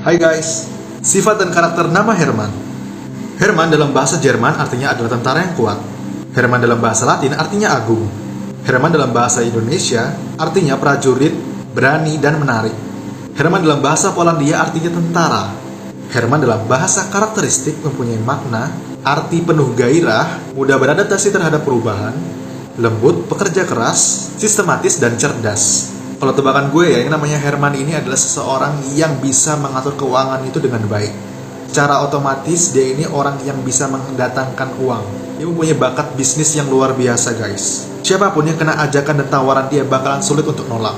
Hai guys, sifat dan karakter nama Herman. Herman dalam bahasa Jerman artinya adalah tentara yang kuat. Herman dalam bahasa Latin artinya agung. Herman dalam bahasa Indonesia artinya prajurit, berani, dan menarik. Herman dalam bahasa Polandia artinya tentara. Herman dalam bahasa karakteristik mempunyai makna, arti penuh gairah, mudah beradaptasi terhadap perubahan, lembut, pekerja keras, sistematis, dan cerdas. Kalau tebakan gue ya, yang namanya Herman ini adalah seseorang yang bisa mengatur keuangan itu dengan baik. Secara otomatis dia ini orang yang bisa mendatangkan uang. Dia mempunyai bakat bisnis yang luar biasa guys. Siapapun yang kena ajakan dan tawaran dia bakalan sulit untuk nolak.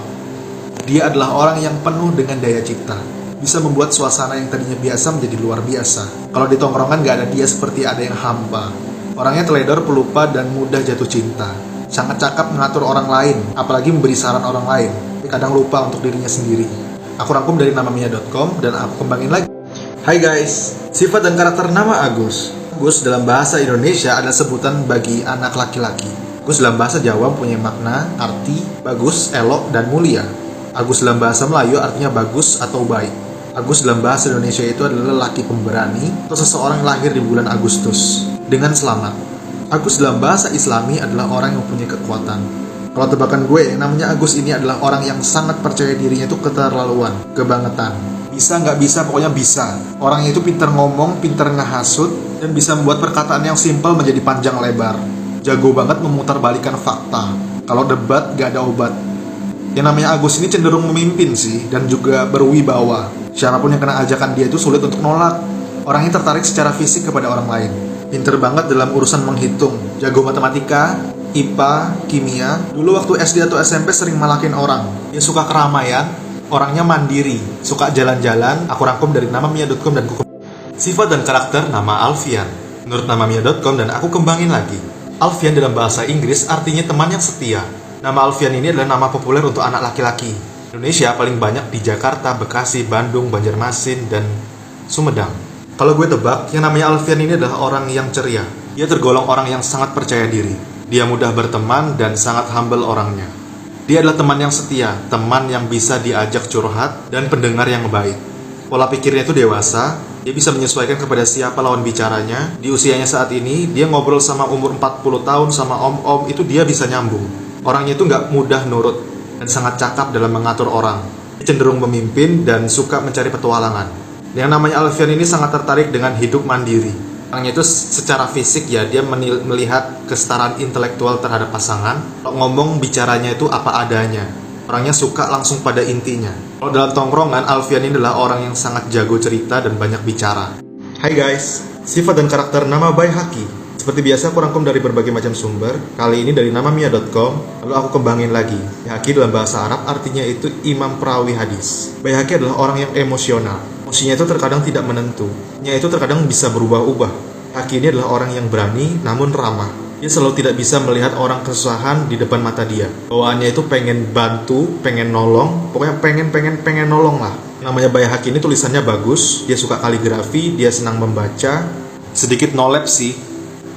Dia adalah orang yang penuh dengan daya cipta. Bisa membuat suasana yang tadinya biasa menjadi luar biasa. Kalau di tongkrongan gak ada dia seperti ada yang hampa. Orangnya teledor, pelupa, dan mudah jatuh cinta. Sangat cakap mengatur orang lain, apalagi memberi saran orang lain. Kadang lupa untuk dirinya sendiri. Aku rangkum dari namamia.com dan aku kembangin lagi. Hai guys, sifat dan karakter nama Agus. Agus dalam bahasa Indonesia adalah sebutan bagi anak laki-laki. Agus dalam bahasa Jawa punya makna, arti, bagus, elok, dan mulia. Agus dalam bahasa Melayu artinya bagus atau baik. Agus dalam bahasa Indonesia itu adalah lelaki pemberani atau seseorang yang lahir di bulan Agustus dengan selamat. Agus dalam bahasa Islami adalah orang yang punya kekuatan. Kalau tebakan gue, yang namanya Agus ini adalah orang yang sangat percaya dirinya itu keterlaluan, kebangetan. Bisa nggak bisa, pokoknya bisa. Orangnya itu pintar ngomong, pintar ngehasut, dan bisa membuat perkataan yang simpel menjadi panjang lebar. Jago banget memutarbalikkan fakta. Kalau debat, nggak ada obat. Yang namanya Agus ini cenderung memimpin sih, dan juga berwibawa. Siapapun yang kena ajakan dia itu sulit untuk nolak. Orangnya tertarik secara fisik kepada orang lain. Pintar banget dalam urusan menghitung, jago matematika, IPA, kimia. Dulu waktu SD atau SMP sering malakin orang. Dia suka keramaian, orangnya mandiri, suka jalan-jalan. Aku rangkum dari namamia.com dan sifat dan karakter nama Alfian. Menurut namamia.com dan aku kembangin lagi. Alfian dalam bahasa Inggris artinya teman yang setia. Nama Alfian ini adalah nama populer untuk anak laki-laki. Indonesia paling banyak di Jakarta, Bekasi, Bandung, Banjarmasin, dan Sumedang. Kalau gue tebak, yang namanya Alfian ini adalah orang yang ceria. Dia tergolong orang yang sangat percaya diri. Dia mudah berteman dan sangat humble orangnya. Dia adalah teman yang setia, teman yang bisa diajak curhat, dan pendengar yang baik. Pola pikirnya itu dewasa, dia bisa menyesuaikan kepada siapa lawan bicaranya. Di usianya saat ini, dia ngobrol sama umur 40 tahun sama om-om, itu dia bisa nyambung. Orangnya itu nggak mudah nurut, dan sangat cakap dalam mengatur orang. Dia cenderung memimpin dan suka mencari petualangan. Yang namanya Alfian ini sangat tertarik dengan hidup mandiri. Orangnya itu secara fisik ya, dia melihat kesetaraan intelektual terhadap pasangan. Kalau ngomong bicaranya itu apa adanya. Orangnya suka langsung pada intinya. Kalau dalam tongkrongan, Alfian ini adalah orang yang sangat jago cerita dan banyak bicara. Hai guys, sifat dan karakter nama Baihaqi. Seperti biasa aku rangkum dari berbagai macam sumber. Kali ini dari namamia.com, lalu aku kembangin lagi. Baihaqi dalam bahasa Arab artinya itu imam perawi hadis. Baihaqi adalah orang yang emosional. Emosinya itu terkadang tidak menentu. Nya itu terkadang bisa berubah-ubah. Haki ini adalah orang yang berani namun ramah. Dia selalu tidak bisa melihat orang kesusahan di depan mata dia. Bawaannya itu pengen bantu, pengen nolong, pokoknya pengen nolong lah. Namanya Baihaqi ini tulisannya bagus, dia suka kaligrafi, dia senang membaca, sedikit knowledge sih.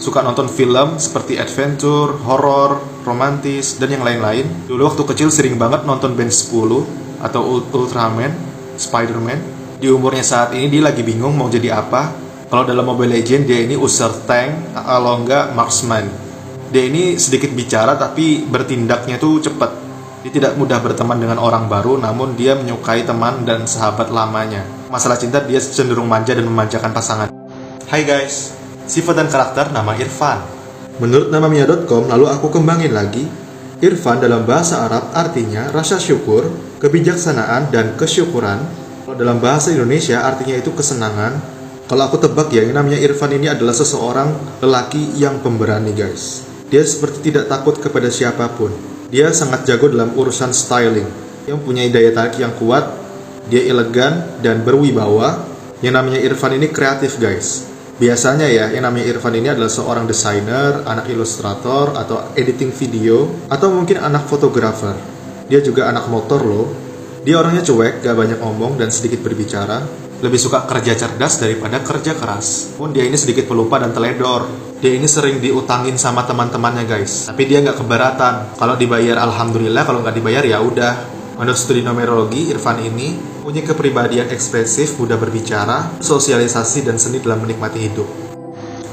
Suka nonton film seperti adventure, horror, romantis, dan yang lain-lain. Dulu waktu kecil sering banget nonton Band 10 atau Ultraman, Spider-Man. Di umurnya saat ini dia lagi bingung mau jadi apa. Kalau dalam Mobile Legends dia ini user tank, kalau enggak marksman. Dia ini sedikit bicara tapi bertindaknya tuh cepat. Dia tidak mudah berteman dengan orang baru, namun dia menyukai teman dan sahabat lamanya. Masalah cinta dia cenderung manja dan memanjakan pasangan. Hai guys, sifat dan karakter nama Irfan. Menurut namamia.com, lalu aku kembangin lagi. Irfan dalam bahasa Arab artinya rasa syukur, kebijaksanaan, dan kesyukuran. Kalau dalam bahasa Indonesia artinya itu kesenangan. Kalau aku tebak ya, yang namanya Irfan ini adalah seseorang lelaki yang pemberani guys. Dia seperti tidak takut kepada siapapun. Dia sangat jago dalam urusan styling. Dia mempunyai daya tarik yang kuat. Dia elegan dan berwibawa. Yang namanya Irfan ini kreatif guys. Biasanya ya, yang namanya Irfan ini adalah seorang desainer, anak ilustrator, atau editing video, atau mungkin anak fotografer. Dia juga anak motor loh. Dia orangnya cuek, gak banyak ngomong, dan sedikit berbicara. Lebih suka kerja cerdas daripada kerja keras. Pun dia ini sedikit pelupa dan teledor. Dia ini sering diutangin sama teman-temannya guys. Tapi dia gak keberatan. Kalau dibayar alhamdulillah, kalau gak dibayar ya udah. Menurut studi numerologi, Irfan ini punya kepribadian ekspresif, mudah berbicara, sosialisasi, dan seni dalam menikmati hidup.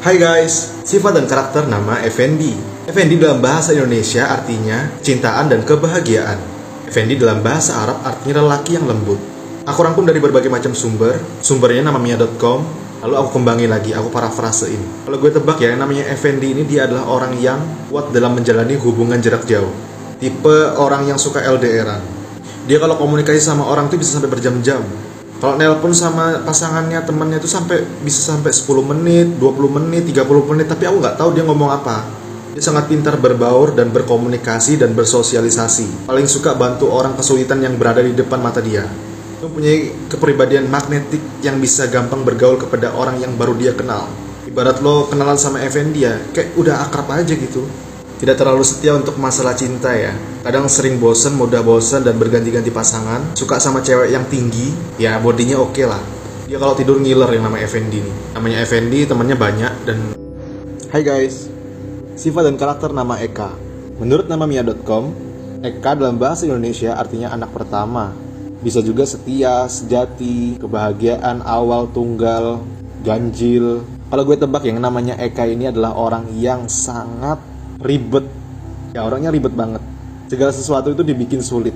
Hai guys, sifat dan karakter nama Effendi. Effendi dalam bahasa Indonesia artinya cintaan dan kebahagiaan. Effendi dalam bahasa Arab artinya lelaki yang lembut. Aku rangkum dari berbagai macam sumbernya namamia.com, lalu aku kembangin lagi, aku parafrasein. Kalau gue tebak ya, yang namanya Effendi ini dia adalah orang yang kuat dalam menjalani hubungan jarak jauh. Tipe orang yang suka LDRan. Dia kalau komunikasi sama orang tuh bisa sampai berjam-jam. Kalau nelpon sama pasangannya, temannya tuh bisa sampai 10 menit, 20 menit, 30 menit, tapi aku nggak tahu dia ngomong apa. Dia sangat pintar berbaur dan berkomunikasi dan bersosialisasi. Paling suka bantu orang kesulitan yang berada di depan mata dia. Dia mempunyai kepribadian magnetik yang bisa gampang bergaul kepada orang yang baru dia kenal. Ibarat lo kenalan sama Effendi ya, kayak udah akrab aja gitu. Tidak terlalu setia untuk masalah cinta ya. Kadang sering bosen, mudah bosen dan berganti-ganti pasangan. Suka sama cewek yang tinggi, ya bodinya oke lah. Dia kalau tidur ngiler yang namanya Effendi nih. Namanya Effendi, temannya banyak dan... Hai guys, sifat dan karakter nama Eka. Menurut namamia.com, Eka dalam bahasa Indonesia artinya anak pertama. Bisa juga setia, sejati, kebahagiaan, awal, tunggal, ganjil. Kalau gue tebak yang namanya Eka ini adalah orang yang sangat ribet. Ya orangnya ribet banget. Segala sesuatu itu dibikin sulit.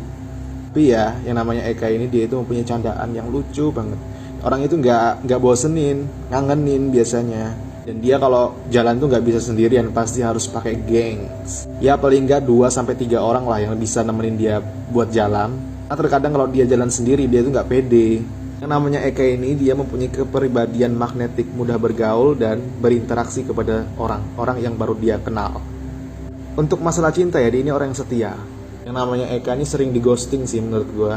Tapi ya yang namanya Eka ini dia itu mempunyai candaan yang lucu banget. Orang itu nggak bosenin, ngangenin biasanya. Dan dia kalau jalan tuh nggak bisa sendirian, pasti harus pakai gengs. Ya paling nggak 2-3 orang lah yang bisa nemenin dia buat jalan. Nah, terkadang kalau dia jalan sendiri dia tuh nggak pede. Yang namanya Eka ini dia mempunyai kepribadian magnetik, mudah bergaul dan berinteraksi kepada orang yang baru dia kenal. Untuk masalah cinta ya, dia ini orang yang setia. Yang namanya Eka ini sering di ghosting sih menurut gue.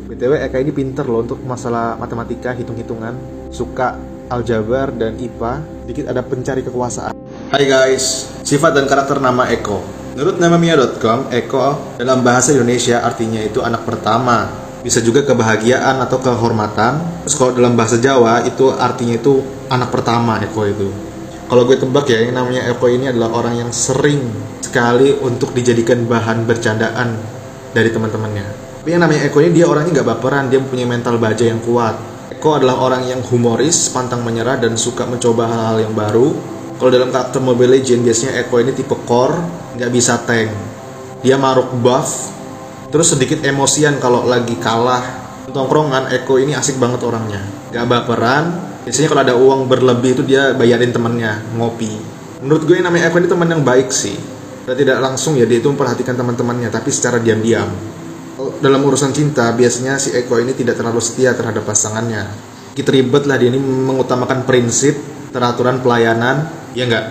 BTW Eka ini pinter loh untuk masalah matematika, hitung-hitungan. Suka aljabar dan IPA. Dikit ada pencari kekuasaan. Hai guys, sifat dan karakter nama Eko. Menurut namamia.com, Eko dalam bahasa Indonesia artinya itu anak pertama. Bisa juga kebahagiaan atau kehormatan. Terus kalau dalam bahasa Jawa itu artinya itu anak pertama Eko itu. Kalau gue tebak ya, yang namanya Eko ini adalah orang yang sering sekali untuk dijadikan bahan bercandaan dari teman-temannya. Tapi yang namanya Eko ini dia orangnya nggak baperan, dia punya mental baja yang kuat. Eko adalah orang yang humoris, pantang menyerah dan suka mencoba hal-hal yang baru. Kalau dalam karakter Mobile Legends biasanya Eko ini tipe core, nggak bisa tank. Dia maruk buff, terus sedikit emosian kalau lagi kalah. Tongkrongan Eko ini asik banget orangnya, nggak baperan. Biasanya kalau ada uang berlebih itu dia bayarin temennya ngopi. Menurut gue yang namanya Eko ini teman yang baik sih. Tidak langsung ya dia itu memperhatikan teman-temannya, tapi secara diam-diam. Dalam urusan cinta biasanya si Eko ini tidak terlalu setia terhadap pasangannya. Kita ribet lah, dia ini mengutamakan prinsip, peraturan pelayanan, ya enggak?